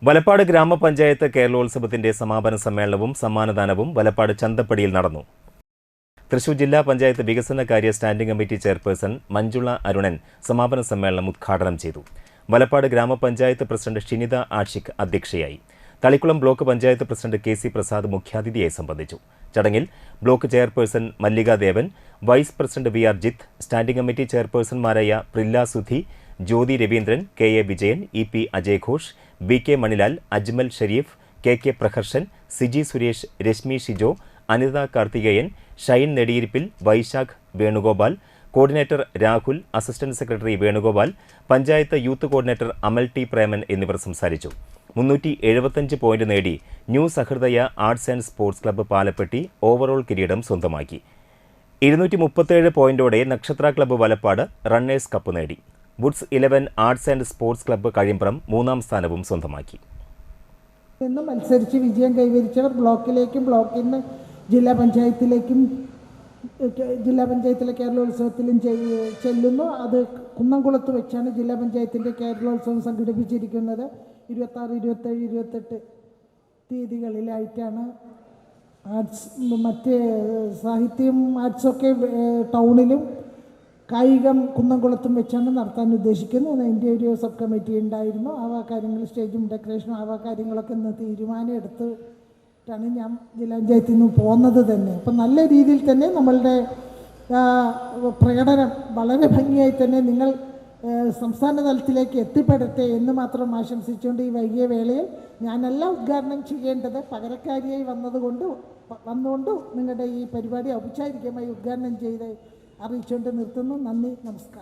വലപ്പാട് ഗ്രാമപഞ്ചായത്ത് കേരളോത്സവത്തിന്റെ സമാപന സമ്മേളനവും സമ്മാനദാനവും വലപ്പാട് ചന്തപ്പടിയിൽ നടന്നു. തൃശൂർ ജില്ലാ പഞ്ചായത്ത് വികസനകാര്യ standing committee chairperson Manjula Arunan സമാപന സമ്മേളനം ഉദ്ഘാടനം ചെയ്തു. വലപ്പാട് ഗ്രാമപഞ്ചായത്ത് പ്രസിഡന്റ് ഷിനിത ആഷിഖ് അധ്യക്ഷയായി. Thalikkulam block panchayat president K C Prasad മുഖ്യാതിഥിയായി സംബന്ധിച്ചു. ചടങ്ങിൽ block chairperson Mallika Devan, vice president V R Jith, standing committee ചെയർപേഴ്സൺമാരായ Prilla Sudhi, Jyothi Raveendran, K A Vijayan, E P Ajay Ghosh, B K Manilal, Ajmal Sharif, K K Praharshan, Siji Suresh, Reshmi Shijo, Anitha Karthikeyan, Shine നെടിയിരിപ്പിൽ, Vaishakh Venugopal, coordinator Rahul, assistant secretary Venugopal, panchayat youth coordinator Amal T Preman എന്നിവർ സംസാരിച്ചു. 375 പോയിന്റ് നേടി new Sahrudaya arts and sports club Palappetty overall കിരീടം സ്വന്തമാക്കി. 237 പോയിന്റോടെ Nakshatra club Valappad runners cup നേടി. Woods 11 arts and sports club Kazhimbram 3ാം സ്ഥാനവും സ്വന്തമാക്കി. മത്സരിച്ച് വിജയം കൈവരിച്ചവർ ബ്ലോക്കിലേക്കും ബ്ലോക്കിൽ നിന്ന് ജില്ലാ പഞ്ചായത്തിലെ കേരളോത്സവത്തിലും ചെല്ലുന്നു. അത് കുന്നംകുളത്ത് വെച്ചാണ് ജില്ലാ പഞ്ചായത്തിൻ്റെ കേരളോത്സവം സംഘടിപ്പിച്ചിരിക്കുന്നത്. 26, 27, 28 തീയതികളിലായിട്ടാണ്. ആർട്സ് മറ്റ് സാഹിത്യം ആർട്സൊക്കെ ടൗണിലും കായികം കുന്നംകുളത്തും വെച്ചാണ് നടത്താൻ ഉദ്ദേശിക്കുന്നത്. അതിൻ്റെ ഒരു സബ് കമ്മിറ്റി ഉണ്ടായിരുന്നു. ആ കാര്യങ്ങൾ സ്റ്റേജും ഡെക്കറേഷനും ആ കാര്യങ്ങളൊക്കെ ഇന്ന് തീരുമാനം എടുത്തിട്ടാണ് ഞാൻ ജില്ലാ പഞ്ചായത്തിൽ നിന്ന് പോകുന്നത് തന്നെ. അപ്പം നല്ല രീതിയിൽ തന്നെ നമ്മളുടെ പ്രകടനം വളരെ ഭംഗിയായി തന്നെ നിങ്ങൾ സംസ്ഥാന തലത്തിലേക്ക് എത്തിപ്പെടട്ടെ എന്ന് മാത്രം ആശംസിച്ചുകൊണ്ട് ഈ വൈകിയ വേളയിൽ ഞാനല്ല ഉദ്ഘാടനം ചെയ്യേണ്ടത്, പകരക്കാരിയായി വന്നുകൊണ്ട് നിങ്ങളുടെ ഈ പരിപാടി ഔപചാരികമായി ഉദ്ഘാടനം ചെയ്ത് അറിയിച്ചുകൊണ്ട് നിർത്തുന്നു. നന്ദി, നമസ്കാരം.